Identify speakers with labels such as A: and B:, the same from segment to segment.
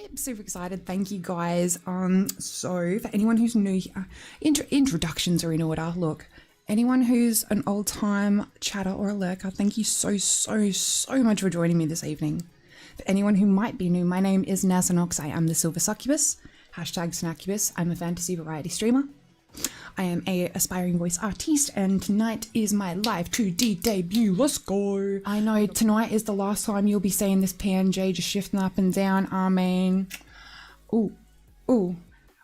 A: I'm super excited. Thank you guys. So for anyone who's new here, introductions are in order. Look, anyone who's an old time chatter or a lurker, thank you so much for joining me this evening. For anyone who might be new, my name is Nessa. I am the Silver Succubus, #snaccubus. I'm a fantasy variety streamer. I am a aspiring voice artiste, and tonight is my live 2D debut. Let's go. I know tonight is the last time you'll be seeing this PNG just shifting up and down. I mean, ooh,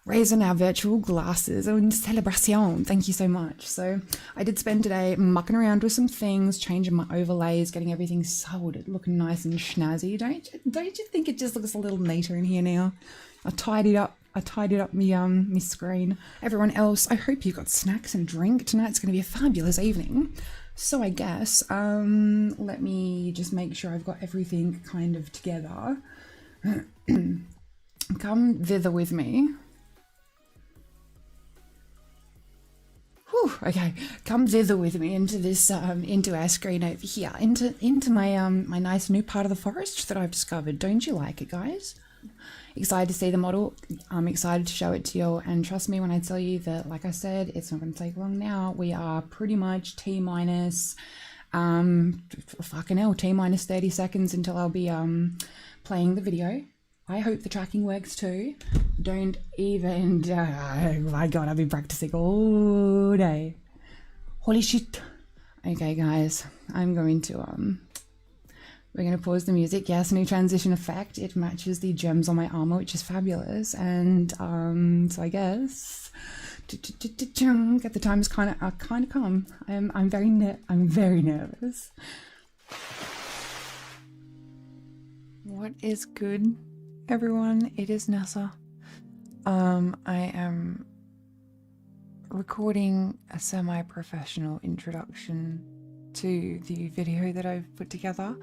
A: raising our virtual glasses in celebration. Thank you so much. So I did spend today mucking around with some things, changing my overlays, getting everything soldered, looking nice and snazzy. Don't you think it just looks a little neater in here now? I tidied up my screen. Everyone else, I hope you got snacks and drink. Tonight's going to be a fabulous evening. So I guess, let me just make sure I've got everything kind of together. Come thither with me. Whew, okay, come thither with me into this, into our screen over here, into my my nice new part of the forest that I've discovered. Don't you like it, guys? Excited to see the model. I'm excited to show it to you, and trust me when I tell you that, like I said, it's not going to take long now. We are pretty much T-minus, fucking hell, T-minus 30 seconds until I'll be playing the video. I hope the tracking works too. Don't even, oh my god, I've been practicing all day. Holy shit. Okay guys, I'm going to we're going to pause the music. Yes, new transition effect. It matches the gems on my armor, which is fabulous. And so I guess get the time is kind of come. I'm very nervous. What is good, everyone? It is Nessa. I am recording a semi-professional introduction to the video that I've put together.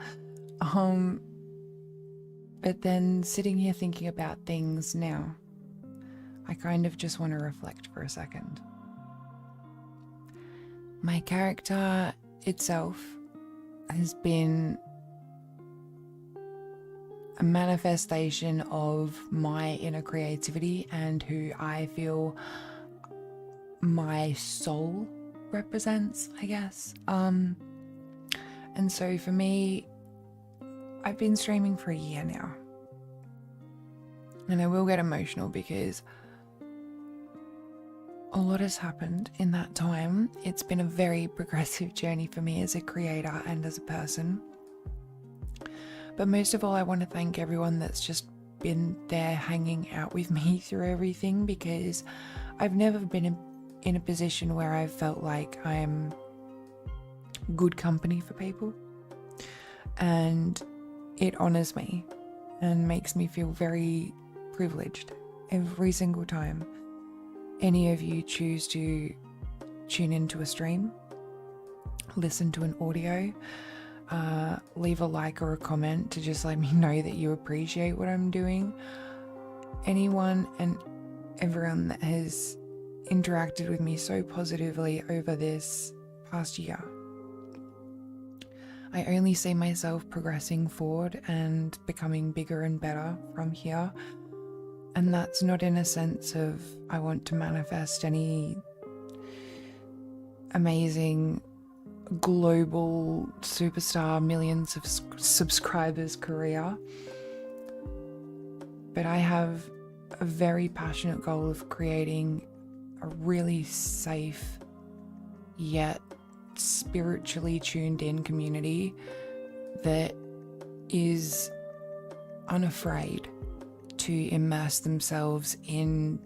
A: But then sitting here thinking about things now, I kind of just want to reflect for a second. My character itself has been a manifestation of my inner creativity and who I feel my soul represents, I guess. And so for me, I've been streaming for a year now, and I will get emotional because a lot has happened in that time. It's been a very progressive journey for me as a creator and as a person. But most of all, I want to thank everyone that's just been there hanging out with me through everything, because I've never been in a position where I've felt like I'm good company for people. And it honors me and makes me feel very privileged every single time any of you choose to tune into a stream, listen to an audio, leave a like or a comment to just let me know that you appreciate what I'm doing. Anyone and everyone that has interacted with me so positively over this past year. I only see myself progressing forward and becoming bigger and better from here. And that's not in a sense of I want to manifest any amazing global superstar millions of subscribers career. But I have a very passionate goal of creating a really safe yet spiritually tuned in community that is unafraid to immerse themselves in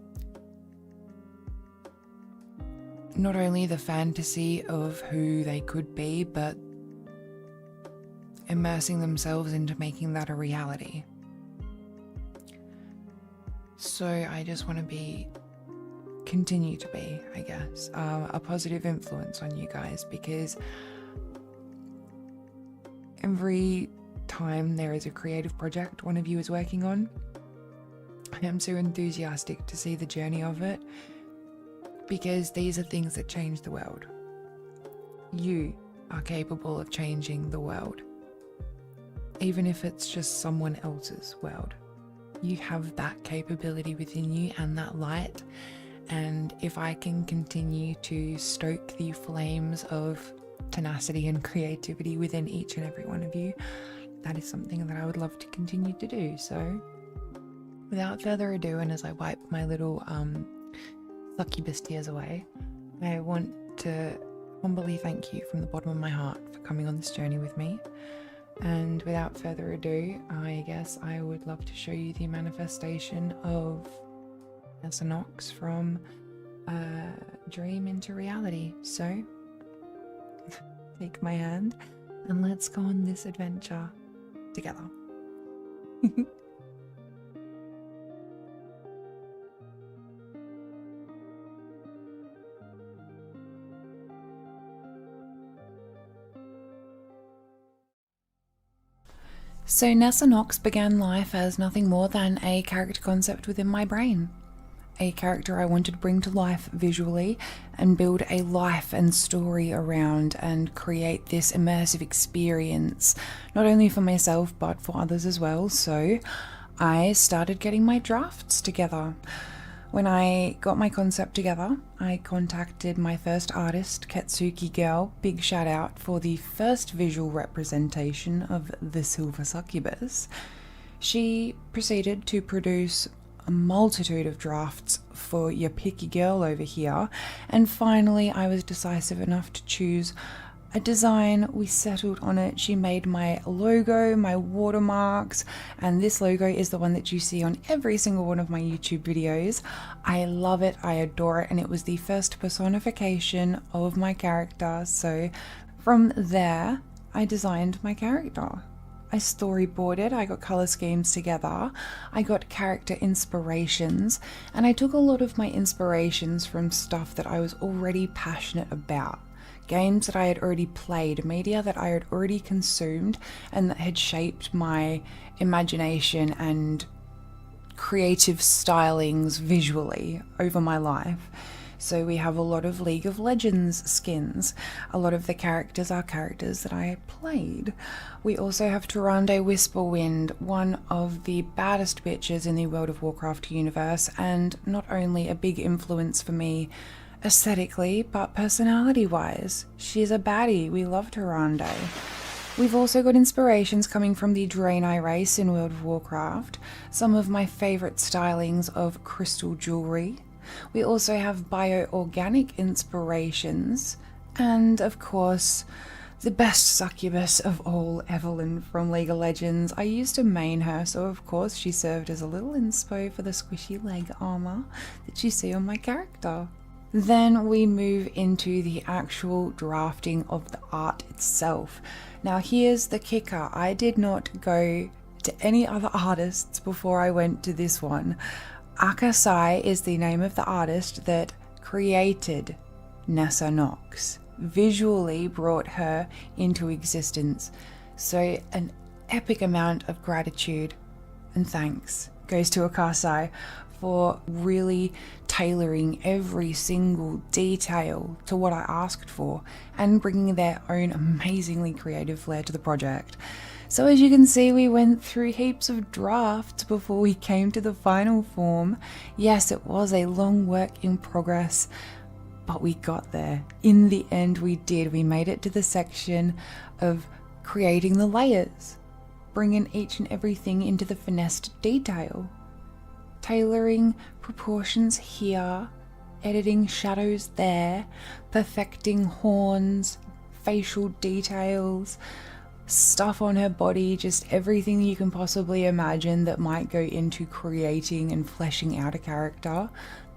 A: not only the fantasy of who they could be, but immersing themselves into making that a reality. So I just want to continue to be, I guess, a positive influence on you guys, because every time there is a creative project one of you is working on, I am so enthusiastic to see the journey of it, because these are things that change the world. You are capable of changing the world, even if it's just someone else's world. you have that capability within you and that light. And if I can continue to stoke the flames of tenacity and creativity within each and every one of you, that is something that I would love to continue to do. So without further ado, and as I wipe my little succubus tears away, I want to humbly thank you from the bottom of my heart for coming on this journey with me. And without further ado, I guess I would love to show you the manifestation of Nessa Nox from dream into reality. So take my hand and let's go on this adventure together. So Nessa Nox began life as nothing more than a character concept within my brain. A character I wanted to bring to life visually and build a life and story around and create this immersive experience, not only for myself but for others as well. So I started getting my drafts together. When I got my concept together, I contacted my first artist, ketsuekigirl, big shout out for the first visual representation of the silver succubus. She proceeded to produce a multitude of drafts for your picky girl over here, and finally I was decisive enough to choose a design. We settled on it. She made my logo, my watermarks, and this logo is the one that you see on every single one of my YouTube videos. I love it, I adore it, and it was the first personification of my character. So from there I designed my character. I storyboarded, I got color schemes together, I got character inspirations, and I took a lot of my inspirations from stuff that I was already passionate about. Games that I had already played, media that I had already consumed, and that had shaped my imagination and creative stylings visually over my life. So we have a lot of League of Legends skins. A lot of the characters are characters that I played. We also have Tyrande Whisperwind, one of the baddest bitches in the World of Warcraft universe, and not only a big influence for me aesthetically, but personality-wise. She's a baddie. We love Tyrande. We've also got inspirations coming from the Draenei race in World of Warcraft, some of my favourite stylings of crystal jewellery. We also have bio-organic inspirations, and of course, the best succubus of all, Evelyn from League of Legends. I used to main her, so of course she served as a little inspo for the squishy leg armour that you see on my character. Then we move into the actual drafting of the art itself. Now here's the kicker. I did not go to any other artists before I went to this one. Akasai is the name of the artist that created Nessa Nox, visually brought her into existence. So an epic amount of gratitude and thanks goes to Akasai for really tailoring every single detail to what I asked for and bringing their own amazingly creative flair to the project. So as you can see, we went through heaps of drafts before we came to the final form. Yes, it was a long work in progress, but we got there. In the end, we did. We made it to the section of creating the layers, bringing each and everything into the finessed detail. Tailoring proportions here, editing shadows there, perfecting horns, facial details, stuff on her body, just everything you can possibly imagine that might go into creating and fleshing out a character.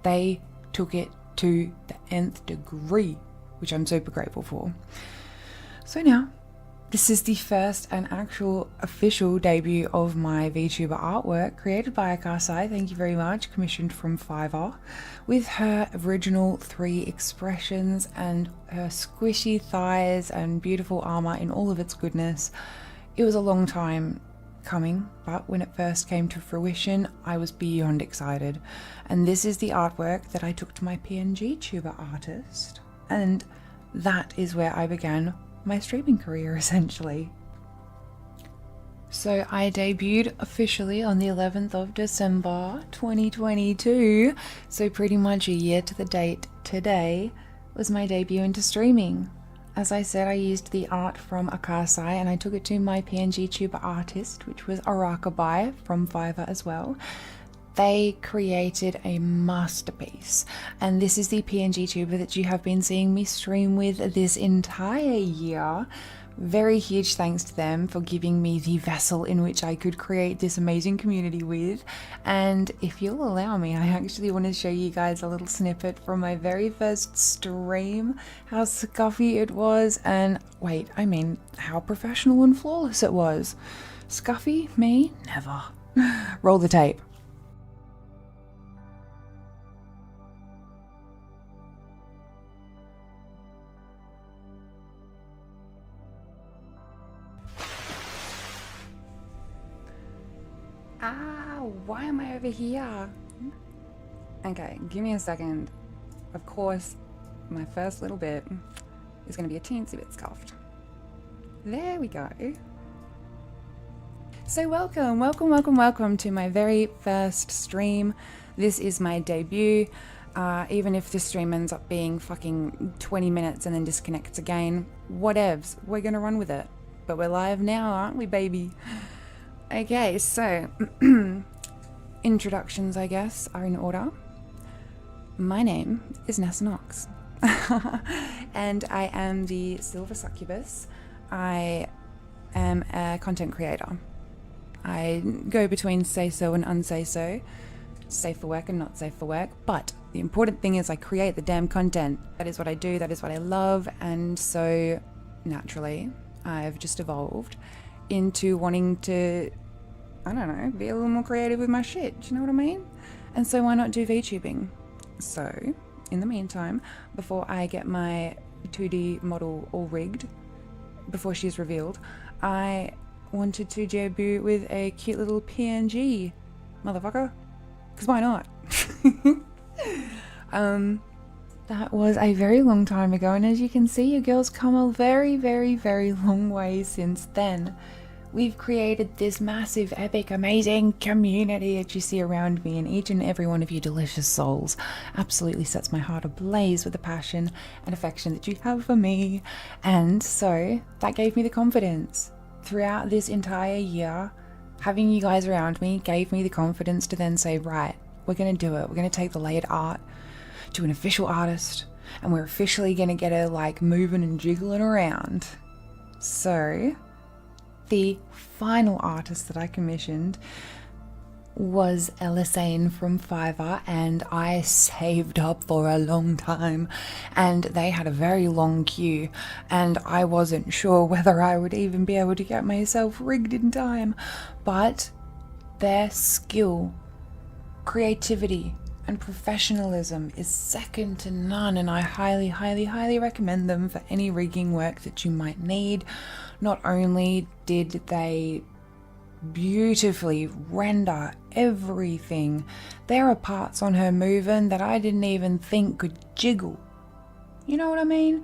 A: They took it to the nth degree, which I'm super grateful for. So now, this is the first and actual official debut of my VTuber artwork created by Akasai, thank you very much, commissioned from Fiverr, with her original 3 expressions and her squishy thighs and beautiful armor in all of its goodness. It was a long time coming, but when it first came to fruition, I was beyond excited. And this is the artwork that I took to my PNG tuber artist, and that is where I began my streaming career, essentially. So I debuted officially on the 11th of December 2022, so pretty much a year to the date today was my debut into streaming. As I said, I used the art from Akasai and I took it to my PNG tuber artist, which was Arakibastudio from Fiverr as well. They created a masterpiece, and this is the PNG tuber that you have been seeing me stream with this entire year. Very huge thanks to them for giving me the vessel in which I could create this amazing community with. And if you'll allow me, I actually want to show you guys a little snippet from my very first stream, how scuffy it was, and wait, I mean how professional and flawless it was. Scuffy? Me? Never. Roll the tape. Why am I over here? Okay, give me a second. Of course, my first little bit is going to be a teensy bit scuffed. There we go. So welcome to my very first stream. This is my debut. Even if this stream ends up being fucking 20 minutes and then disconnects again, whatevs, we're going to run with it. But we're live now, aren't we, baby? Okay, so introductions, I guess, are in order. My name is Nessa and I am the Silver Succubus. I am a content creator. I go between say so and unsay so, safe for work and not safe for work, but the important thing is I create the damn content. That is what I do, that is what I love, and so naturally I've just evolved into wanting to, I don't know, be a little more creative with my shit, do you know what I mean? And so why not do VTubing? So, in the meantime, before I get my 2D model all rigged, before she's revealed, I wanted to debut with a cute little PNG, motherfucker, because why not? That was a very long time ago, and as you can see, your girl's come a very, very, very long way since then. We've created this massive, epic, amazing community that you see around me, and each and every one of you delicious souls absolutely sets my heart ablaze with the passion and affection that you have for me. And so that gave me the confidence. Throughout this entire year, having you guys around me gave me the confidence to then say, right, we're going to do it. We're going to take the layered art to an official artist, and we're officially going to get her like moving and jiggling around. So the final artist that I commissioned was Elisaine from Fiverr, and I saved up for a long time, and they had a very long queue, and I wasn't sure whether I would even be able to get myself rigged in time, but their skill, creativity, and professionalism is second to none, and I highly, highly, highly recommend them for any rigging work that you might need. Not only did they beautifully render everything, there are parts on her moving that I didn't even think could jiggle. You know what I mean?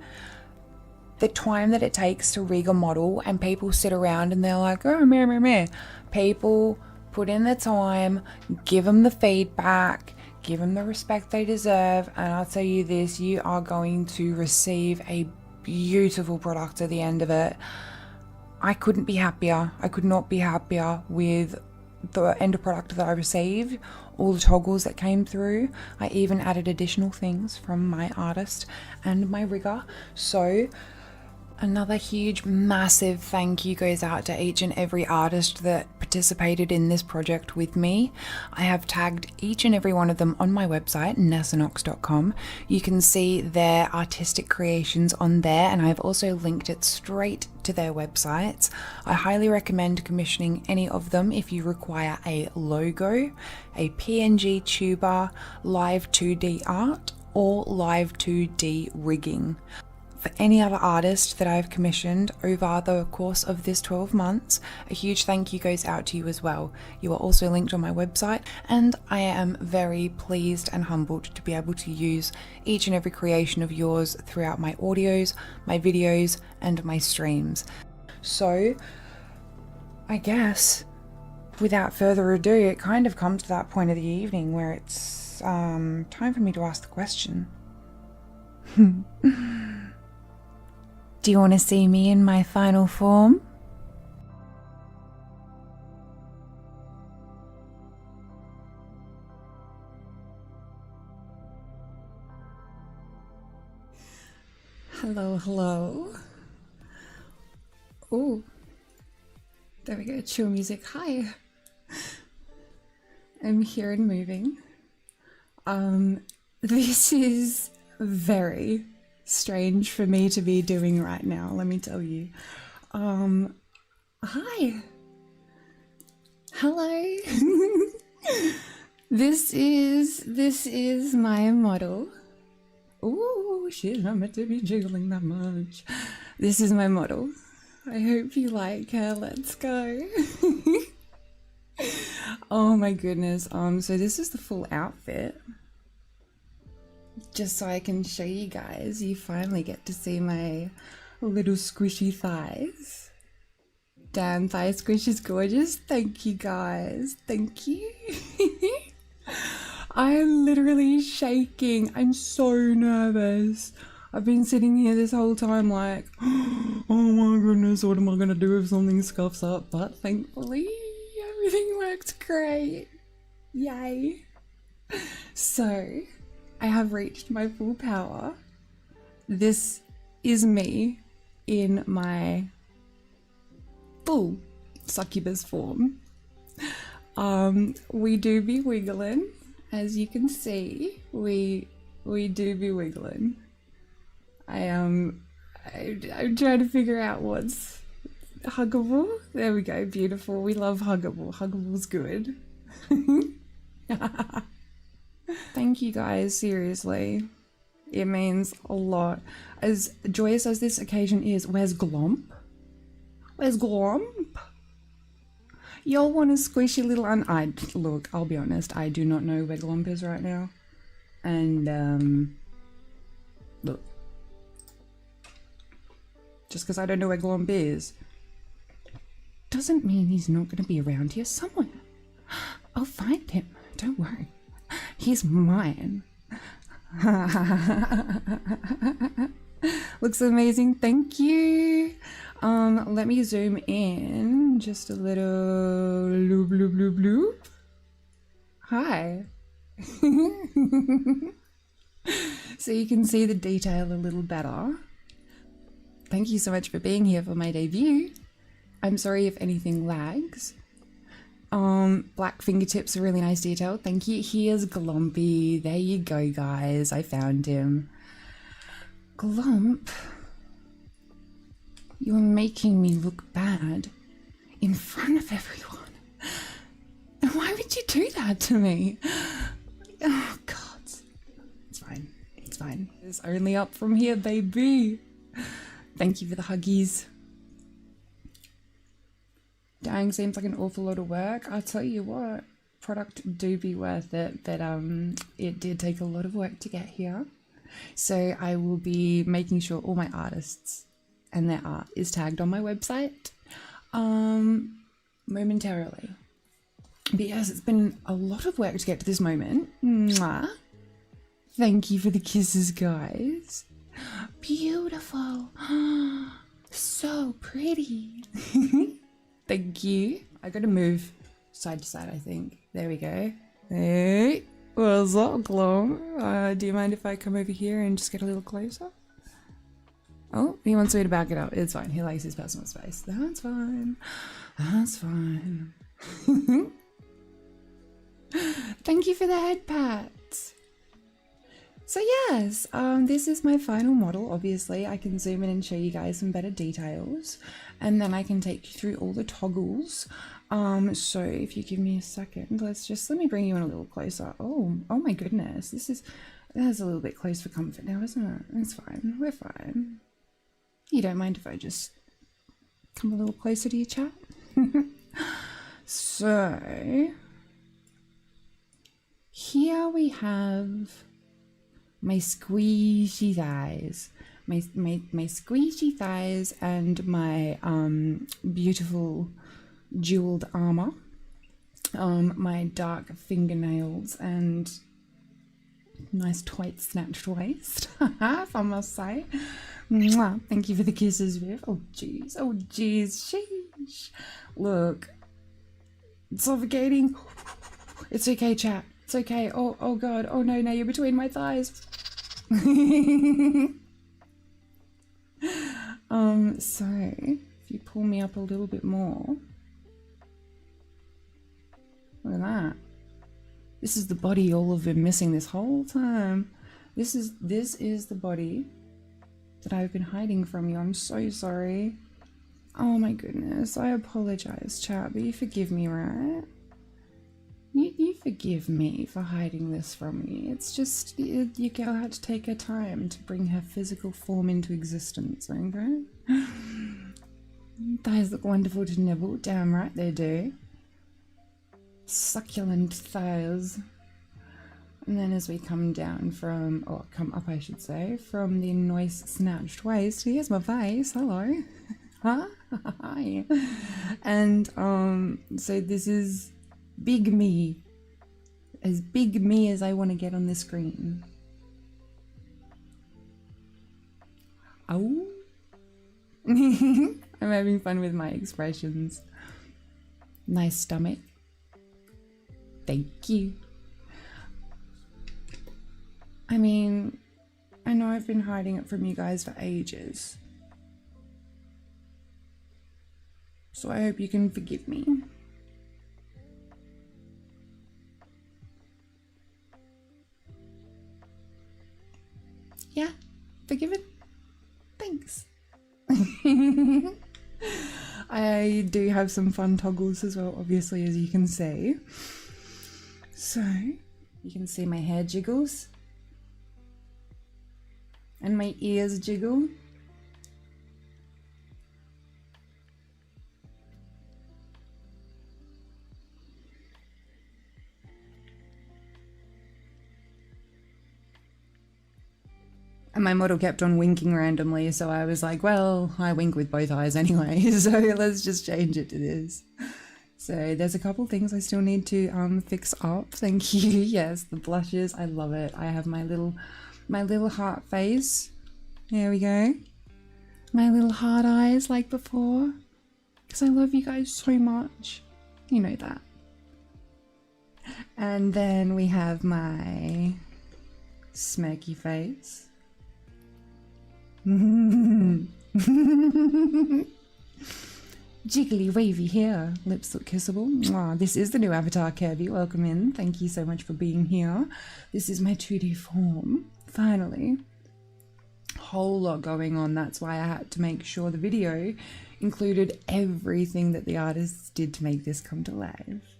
A: The time that it takes to rig a model, and people sit around and they're like, oh, meh, meh, meh. People put in the time, give them the feedback, give them the respect they deserve, and I'll tell you this, you are going to receive a beautiful product at the end of it. I couldn't be happier. I could not be happier with the end product that I received, all the toggles that came through. I even added additional things from my artist and my rigger. So another huge, massive thank you goes out to each and every artist that participated in this project with me. I have tagged each and every one of them on my website, nessanox.com. You can see their artistic creations on there, and I've also linked it straight to their websites. I highly recommend commissioning any of them if you require a logo, a PNG tuber, live 2D art, or live 2D rigging. For any other artist that I've commissioned over the course of this 12 months, a huge thank you goes out to you as well. You are also linked on my website, and I am very pleased and humbled to be able to use each and every creation of yours throughout my audios, my videos, and my streams. So I guess, without further ado, it kind of comes to that point of the evening where it's time for me to ask the question. Do you want to see me in my final form? Hello, hello. Oh, there we go, chill music. Hi. I'm here and moving. This is very strange for me to be doing right now, let me tell you. Hi. Hello. This is my model. Oh, she's not meant to be jiggling that much. This is my model. I hope you like her. Let's go. Oh my goodness. So this is the full outfit. Just so I can show you guys. You finally get to see my little squishy thighs. Damn, thigh squish is gorgeous. Thank you guys. Thank you. I'm literally shaking. I'm so nervous. I've been sitting here this whole time like, oh my goodness, what am I gonna do if something scuffs up? But thankfully, everything worked great. Yay. So, I have reached my full power. This is me in my full succubus form. We do be wiggling. As you can see, we do be wiggling. I'm trying to figure out what's huggable. There we go, beautiful. We love huggable. Huggable's good. Thank you guys, seriously. It means a lot. As joyous as this occasion is, where's Glomp? Where's Glomp? Y'all want a squishy little look, I'll be honest, I do not know where Glomp is right now. And, look. Just because I don't know where Glomp is, doesn't mean he's not going to be around here somewhere. I'll find him, don't worry. He's mine. Looks amazing, thank you. Let me zoom in just a little. Bloop, bloop, bloop, bloop. Hi. So you can see the detail a little better. Thank you so much for being here for my debut. I'm sorry if anything lags. Black fingertips, a really nice detail. Thank you. Here's Glompy. There you go, guys. I found him. Glomp. You're making me look bad in front of everyone. And why would you do that to me? Oh, God. It's fine. It's fine. It's only up from here, baby. Thank you for the huggies. Dang, seems like an awful lot of work. I'll tell you what, product do be worth it, but it did take a lot of work to get here. So I will be making sure all my artists and their art is tagged on my website momentarily. But yes, it's been a lot of work to get to this moment. Mwah. Thank you for the kisses, guys. Beautiful. So pretty. Thank you. I gotta move side to side, I think. There we go. Hey, what's up, Glom? Do you mind if I come over here and just get a little closer? Oh, he wants me to back it up. It's fine. He likes his personal space. That's fine. That's fine. Thank you for the head pats. So yes, this is my final model. Obviously, I can zoom in and show you guys some better details, and then I can take you through all the toggles. So if you give me a second, let me bring you in a little closer. Oh my goodness, that's a little bit close for comfort now, isn't it? It's fine. We're fine. You don't mind if I just come a little closer to your chat? So here we have my squishy thighs, my squishy thighs, and my beautiful jeweled armor, my dark fingernails, and nice tight snatched waist, if I must say. Mwah. Thank you for the kisses, Viv. Oh jeez, oh jeez, sheesh. Look, it's suffocating. It's okay, chat. It's okay. Oh god. Oh no, now you're between my thighs. So if you pull me up a little bit more, look at that. This is the body y'all have been missing this whole time. This is the body that I've been hiding from you. I'm so sorry. Oh my goodness. I apologize, chat, but you forgive me, right? You forgive me for hiding this from you. It's just, your girl had to take her time to bring her physical form into existence, okay? Thighs look wonderful to nibble. Damn right they do. Succulent thighs. And then as we come down from, or come up I should say, from the nice snatched waist, here's my face, hello. Hi. And so this is big me. As big me as I want to get on the screen. Oh. I'm having fun with my expressions. Nice stomach. Thank you. I mean, I know I've been hiding it from you guys for ages. So I hope you can forgive me. Yeah, forgiven? Thanks. I do have some fun toggles as well, obviously, as you can see. So, you can see my hair jiggles. And my ears jiggle. And my model kept on winking randomly, so I was like, well, I wink with both eyes anyway, so let's just change it to this. So there's a couple things I still need to fix up. Thank you. Yes, the blushes, I love it. I have my little heart face. There we go. My little heart eyes like before. Because I love you guys so much. You know that. And then we have my smirky face. Jiggly wavy hair, lips look kissable. Mwah. This is the new avatar, Kirby. Welcome in. Thank you so much for being here. This is my 2D form. Finally. Whole lot going on. That's why I had to make sure the video included everything that the artists did to make this come to life.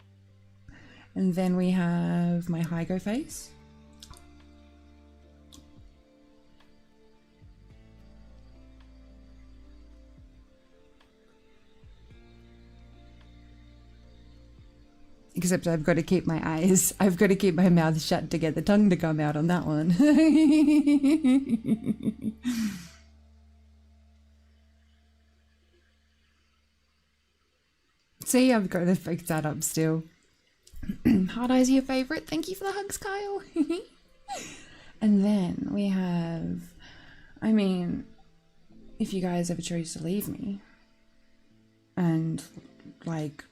A: And then we have my Hygo face. Except I've got to keep my eyes, I've got to keep my mouth shut to get the tongue to come out on that one. See, I've got to fix that up still. Hard eyes are your favourite. Thank you for the hugs, Kyle. And then we have, I mean, if you guys ever chose to leave me and like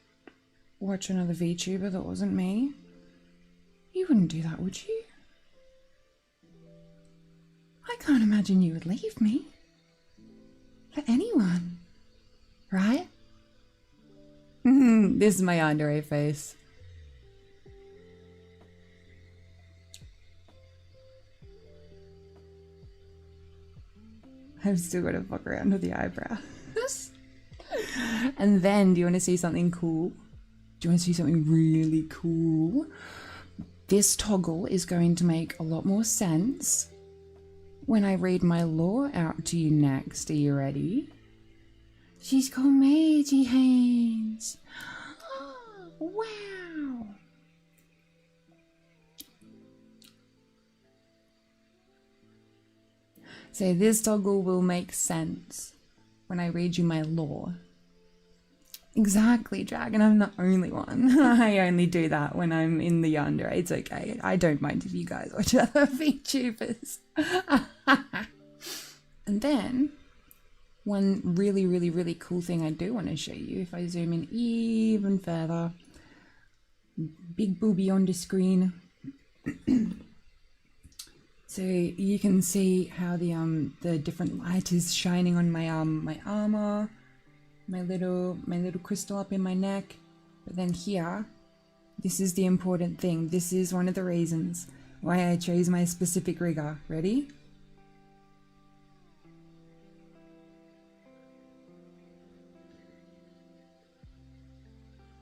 A: watch another VTuber that wasn't me, you wouldn't do that, would you? I can't imagine you would leave me for anyone, right? This is my yandere face. I've still got to fuck around with the eyebrows. And then, do you want to see something cool? Do you want to see something really cool? This toggle is going to make a lot more sense when I read my lore out to you next. Are you ready? She's got magic hands. Oh, wow. So this toggle will make sense when I read you my lore. Exactly, Dragon. I'm the only one. I only do that when I'm in the yonder. It's okay. I don't mind if you guys watch other VTubers. And then, one really, really, really cool thing I do want to show you, if I zoom in even further, big booby on the screen. So you can see how the different light is shining on my my armor, my little crystal up in my neck. But then here, this is the important thing. This is one of the reasons why I chose my specific rigger. Ready?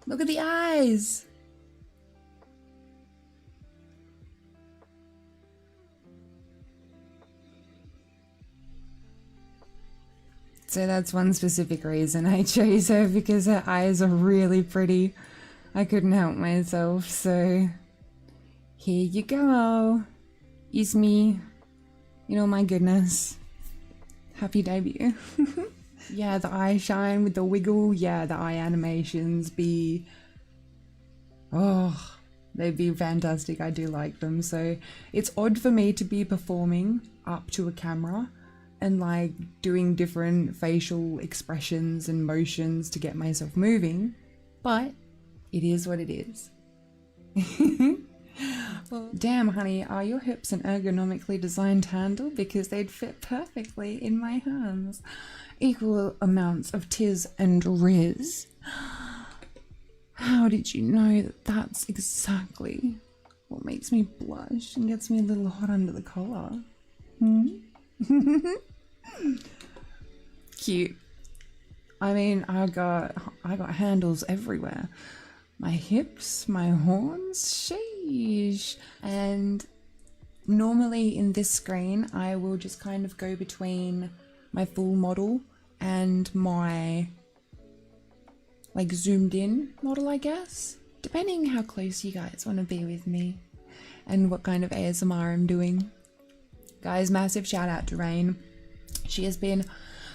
A: Look at the eyes. So that's one specific reason I chose her, because her eyes are really pretty. I couldn't help myself, so here you go. Is me. You know, my goodness. Happy debut. Yeah, the eye shine with the wiggle. Yeah, the eye animations be... oh, they'd be fantastic. I do like them. So it's odd for me to be performing up to a camera and like doing different facial expressions and motions to get myself moving, but it is what it is. Well, damn honey, are your hips an ergonomically designed handle? Because they'd fit perfectly in my hands. Equal amounts of Tues and Riz. How did you know that that's exactly what makes me blush and gets me a little hot under the collar? Cute. I mean, I got handles everywhere. My hips, my horns, sheesh. And normally in this screen, I will just kind of go between my full model and my like zoomed in model, I guess, depending how close you guys want to be with me and what kind of ASMR I'm doing. Guys, massive shout out to Rain. She has been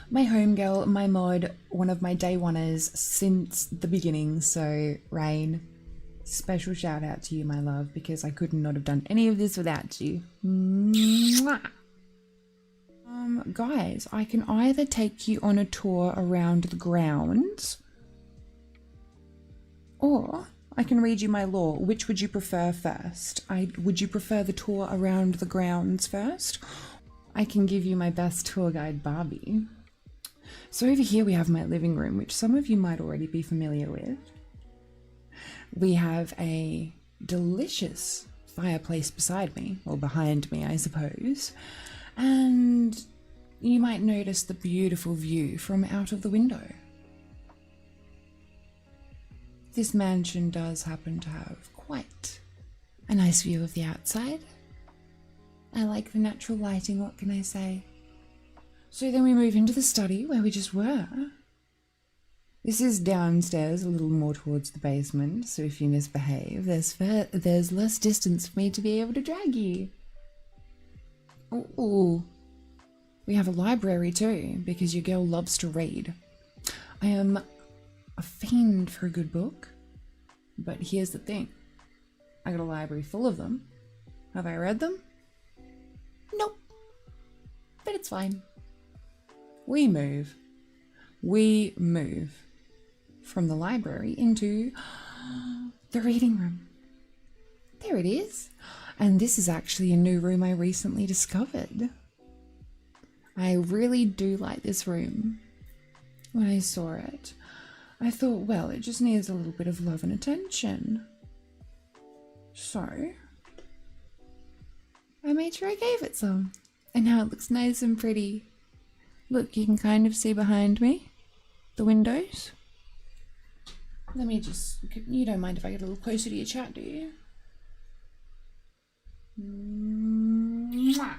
A: my homegirl, my mod, one of my day oneers since the beginning. So Rain, special shout out to you, my love, because I could not have done any of this without you. Mwah. Guys, I can either take you on a tour around the grounds, or I can read you my lore. Which would you prefer first? Would you prefer the tour around the grounds first? I can give you my best tour guide, Barbie. So over here we have my living room, which some of you might already be familiar with. We have a delicious fireplace beside me, or behind me, I suppose. And you might notice the beautiful view from out of the window. This mansion does happen to have quite a nice view of the outside. I like the natural lighting, what can I say? So then we move into the study where we just were. This is downstairs, a little more towards the basement, so if you misbehave, there's less distance for me to be able to drag you. Ooh. We have a library too, because your girl loves to read. I am a fiend for a good book, but here's the thing. I got a library full of them. Have I read them? Nope. But it's fine. We move from the library into the reading room. There it is. And this is actually a new room I recently discovered. I really do like this room. When I saw it, I thought, well, it just needs a little bit of love and attention. So I made sure I gave it some. And now it looks nice and pretty. Look, you can kind of see behind me the windows. Let me just, you don't mind if I get a little closer to your chat, do you? Mwah.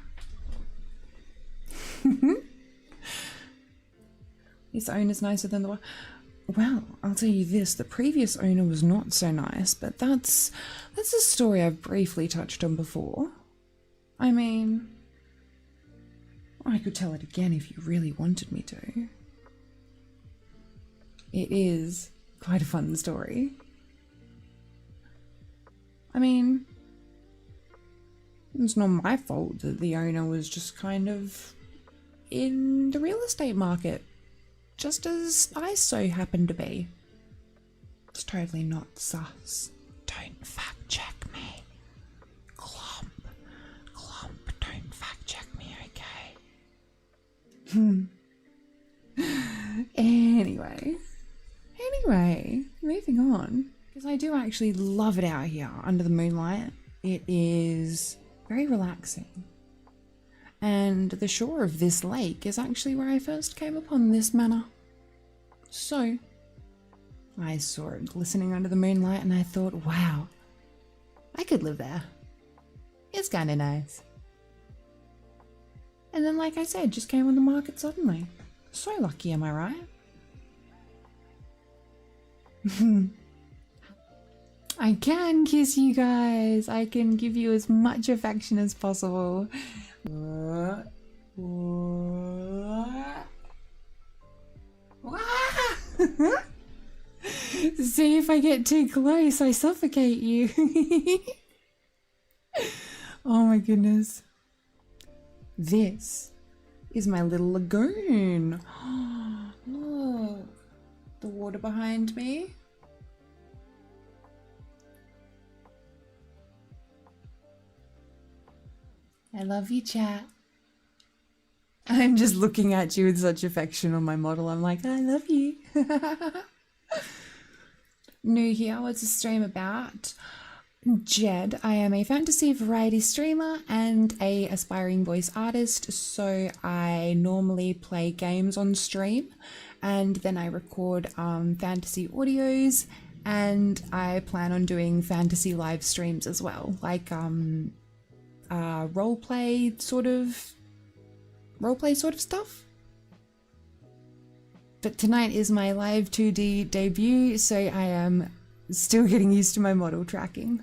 A: This owner's nicer than the one. Well, I'll tell you this, the previous owner was not so nice, but that's a story I've briefly touched on before. I mean, I could tell it again if you really wanted me to. It is quite a fun story. I mean, it's not my fault that the owner was just kind of in the real estate market, just as I so happen to be. It's totally not sus. Don't fact check me. Glomp, don't fact check me, okay? Anyway, moving on. Because I do actually love it out here under the moonlight. It is very relaxing. And the shore of this lake is actually where I first came upon this manor. So, I saw it glistening under the moonlight and I thought, wow, I could live there. It's kind of nice. And then, like I said, just came on the market suddenly. So lucky, am I right? I can kiss you guys. I can give you as much affection as possible. See, if I get too close, I suffocate you. Oh my goodness. This is my little lagoon. Look, the water behind me. I love you, chat. I'm just looking at you with such affection on my model. I'm like, I love you. New here, what's the stream about? Jed, I am a fantasy variety streamer and a aspiring voice artist, so I normally play games on stream and then I record fantasy audios, and I plan on doing fantasy live streams as well, like roleplay sort of stuff. But tonight is my live 2D debut, so I am still getting used to my model tracking.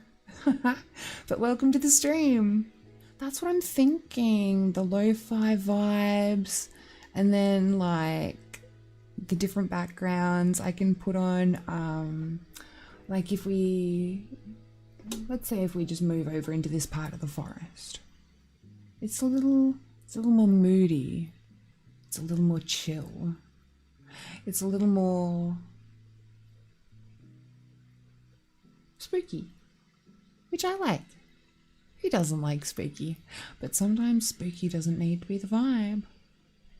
A: But welcome to the stream. That's what I'm thinking. The lo-fi vibes, and then like the different backgrounds I can put on. Like let's say if we just move over into this part of the forest. It's a little more moody. It's a little more chill. It's a little more spooky, which I like. Who doesn't like spooky? But sometimes spooky doesn't need to be the vibe.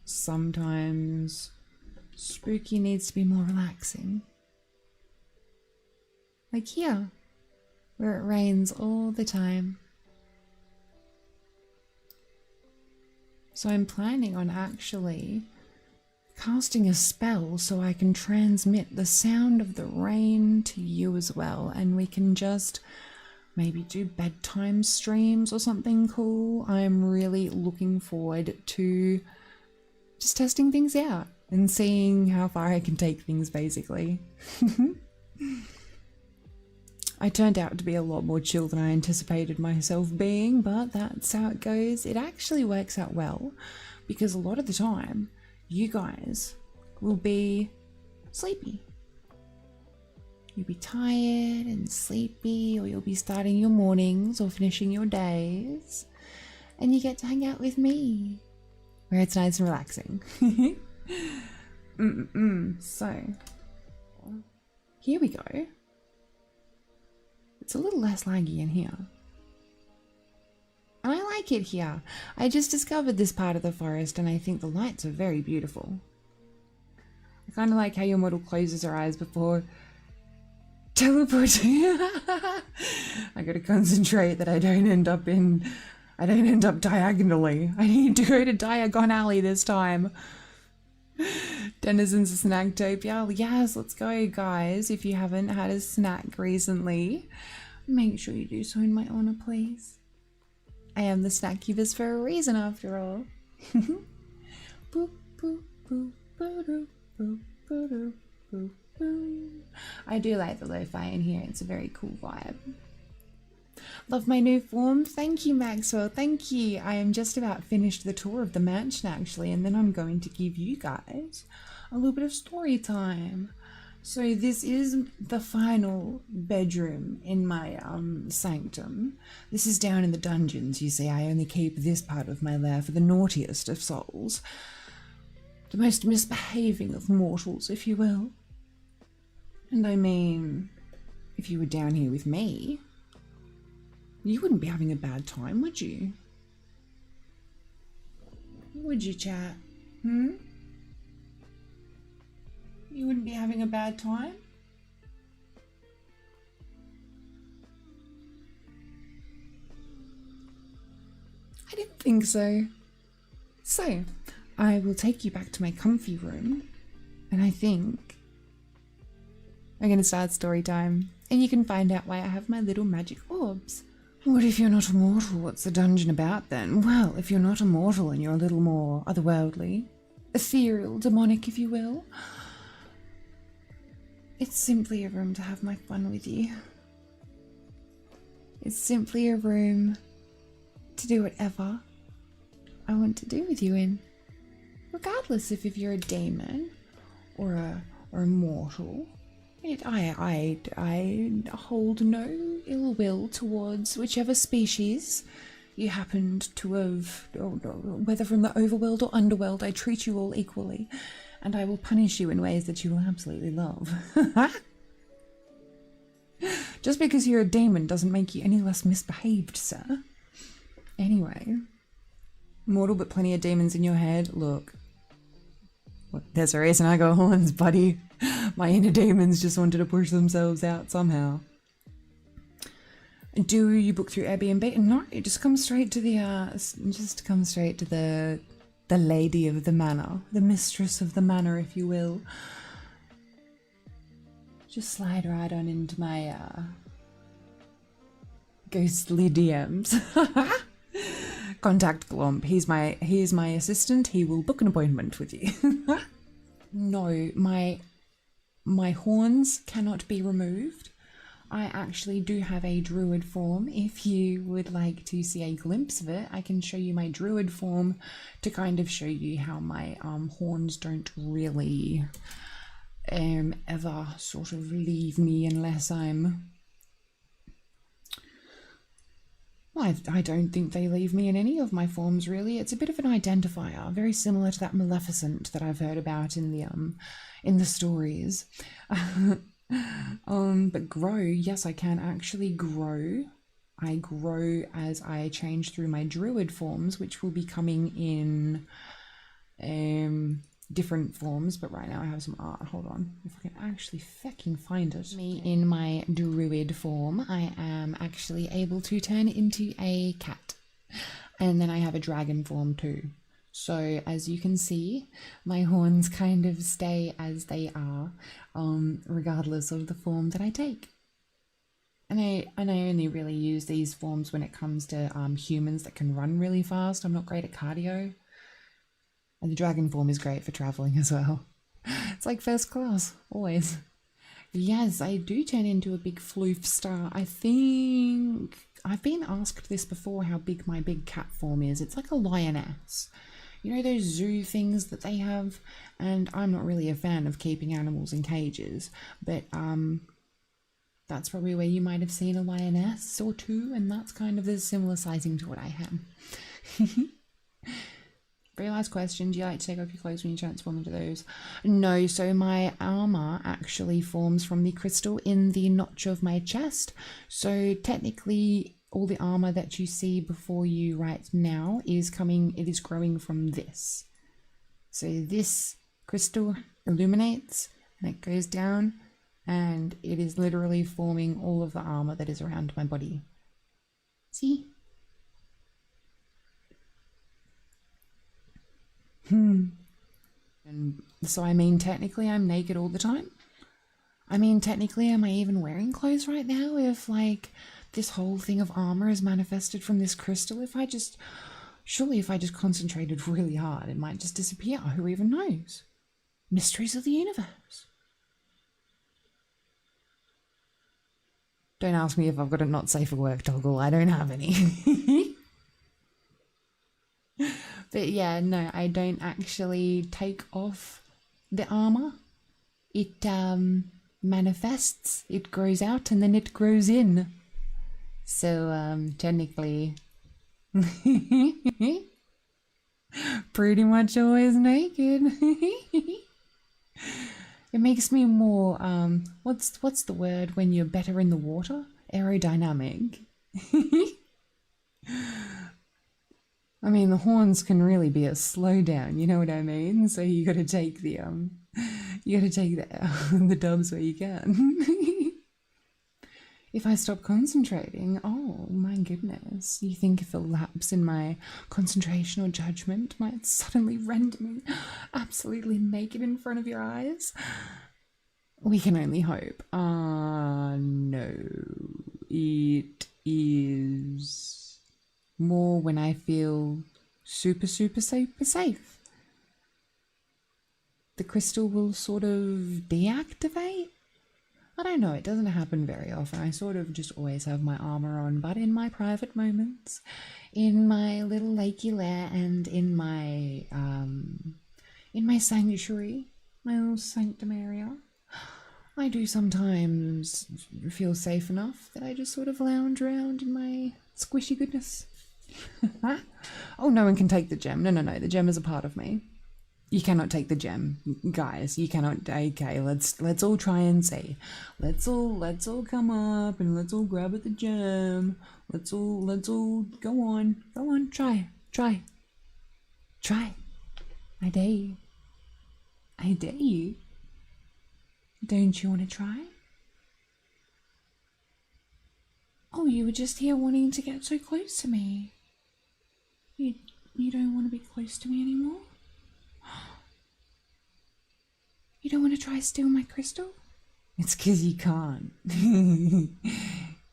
A: Sometimes spooky needs to be more relaxing. Like here, where it rains all the time. So I'm planning on actually casting a spell so I can transmit the sound of the rain to you as well, and we can just maybe do bedtime streams or something cool. I'm really looking forward to just testing things out and seeing how far I can take things, basically. I turned out to be a lot more chill than I anticipated myself being, but that's how it goes. It actually works out well because a lot of the time you guys will be sleepy. You'll be tired and sleepy, or you'll be starting your mornings or finishing your days, and you get to hang out with me where it's nice and relaxing. So here we go. It's a little less laggy in here. And I like it here. I just discovered this part of the forest and I think the lights are very beautiful. I kind of like how your model closes her eyes before teleporting. I gotta concentrate that I don't end up diagonally. I need to go to diagonally this time. Denizens of Snacktopia. Yes, let's go, guys. If you haven't had a snack recently, make sure you do so in my honor, please. I am the snaccubus for a reason, after all. Boop, boop, boop, boop, boop, boop, boop, boop, boop. I do like the lo-fi in here. It's a very cool vibe. Love my new form. Thank you, Maxwell. Thank you. I am just about finished the tour of the mansion, actually, and then I'm going to give you guys a little bit of story time. So this is the final bedroom in my sanctum. This is down in the dungeons. You see, I only keep this part of my lair for the naughtiest of souls. The most misbehaving of mortals, if you will. And I mean, if you were down here with me, you wouldn't be having a bad time, would you? Would you, chat? You wouldn't be having a bad time? I didn't think so. So, I will take you back to my comfy room, and I think I'm going to start story time, and you can find out why I have my little magic orbs. What if you're not immortal? What's the dungeon about then? Well, if you're not immortal and you're a little more otherworldly, ethereal, demonic, if you will, it's simply a room to have my fun with you. It's simply a room to do whatever I want to do with you in. Regardless if you're a demon or a mortal. I hold no ill will towards whichever species you happened to have, whether from the overworld or underworld. I treat you all equally, and I will punish you in ways that you will absolutely love. Just because you're a demon doesn't make you any less misbehaved, sir. Anyway, mortal but plenty of demons in your head. Look, there's a reason I got horns, buddy. My inner demons just wanted to push themselves out somehow. Do you book through Airbnb? No, it just comes straight to the the lady of the manor, the mistress of the manor, if you will. Just slide right on into my ghostly DMs. Contact Glomp. He's my assistant. He will book an appointment with you. No, my horns cannot be removed. I actually do have a druid form. If you would like to see a glimpse of it, I can show you my druid form to kind of show you how my horns don't really ever sort of leave me unless I'm... Well, I don't think they leave me in any of my forms, really. It's a bit of an identifier, very similar to that Maleficent that I've heard about in the stories. But grow, yes, I can actually grow. I grow as I change through my druid forms, which will be coming in different forms, but right now I have some art. Hold on, if I can actually fucking find it. Me in my druid form, I am actually able to turn into a cat, and then I have a dragon form too. So as you can see, my horns kind of stay as they are, regardless of the form that I take. And I only really use these forms when it comes to humans that can run really fast. I'm not great at cardio. And the dragon form is great for traveling as well. It's like first class, always. Yes, I do turn into a big floof star. I think I've been asked this before, how big my big cat form is. It's like a lioness. You know those zoo things that they have? And I'm not really a fan of keeping animals in cages, but that's probably where you might have seen a lioness or two, and that's kind of the similar sizing to what I am. Very last question, do you like to take off your clothes when you transform into those? No, so my armor actually forms from the crystal in the notch of my chest. So technically all the armor that you see before you right now is growing from this. So this crystal illuminates and it goes down, and it is literally forming all of the armor that is around my body. See? And so I mean, technically I'm naked all the time. I mean, technically, am I even wearing clothes right now if like this whole thing of armor is manifested from this crystal? Surely if I just concentrated really hard, it might just disappear. Who even knows? Mysteries of the universe. Don't ask me if I've got a not safe for work toggle. I don't have any. But yeah, no, I don't actually take off the armor. it manifests, it grows out, and then it grows in. So technically, pretty much always naked. It makes me more what's the word when you're better in the water? Aerodynamic. I mean, the horns can really be a slowdown, you know what I mean? So you got to take the the dubs where you can. If I stop concentrating, oh my goodness, you think if a lapse in my concentration or judgment might suddenly render me absolutely naked in front of your eyes? We can only hope. No. It is more when I feel super safe. The crystal will sort of deactivate. I don't know, it doesn't happen very often. I sort of just always have my armor on, but in my private moments, in my little lakey lair, and in my sanctuary, my little sanctum area, I do sometimes feel safe enough that I just sort of lounge around in my squishy goodness. Oh, no one can take the gem. No, the gem is a part of me. You cannot take the gem, guys. You cannot. Okay, let's all try and see. Let's all come up and let's all grab at the gem. Let's all go on. Try. I dare you. Don't you want to try? Oh, you were just here wanting to get so close to me. You don't want to be close to me anymore? You don't want to try steal my crystal? It's 'cause you can't.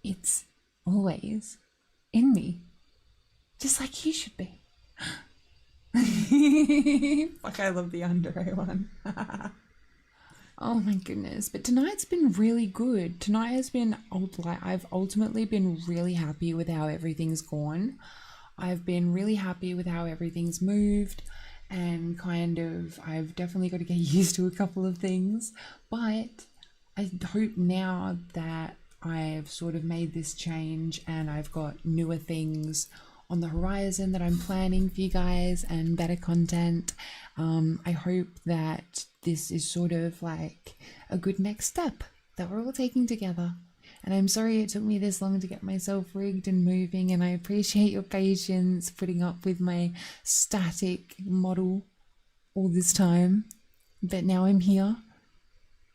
A: It's always in me. Just like you should be. Fuck, I love the under eye one. Oh my goodness. But tonight's been really good. Tonight has been, I've ultimately been really happy with how everything's gone. I've been really happy with how everything's moved. And kind of, I've definitely got to get used to a couple of things, but I hope now that I've sort of made this change and I've got newer things on the horizon that I'm planning for you guys and better content, I hope that this is sort of like a good next step that we're all taking together. And I'm sorry it took me this long to get myself rigged and moving, and I appreciate your patience putting up with my static model all this time. But now I'm here,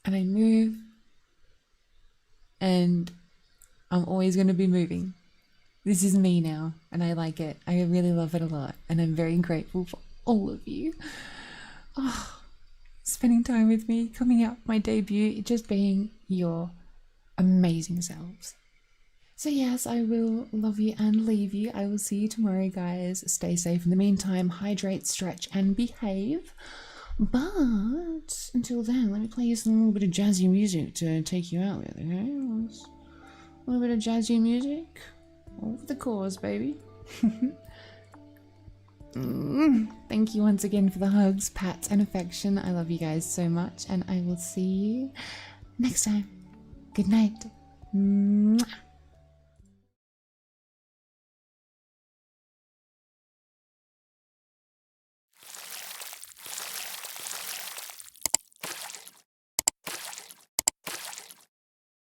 A: and I move, and I'm always going to be moving. This is me now, and I like it. I really love it a lot, and I'm very grateful for all of you. Oh, spending time with me, coming out my debut, just being your amazing selves. So yes, I will love you and leave you. I will see you tomorrow, guys. Stay safe in the meantime. Hydrate, stretch, and behave. But until then, let me play you some little bit of jazzy music to take you out with, okay? A little bit of jazzy music. All for the cause, baby. Thank you once again for the hugs, pats, and affection. I love you guys so much, and I will see you next time. Good night. Mwah.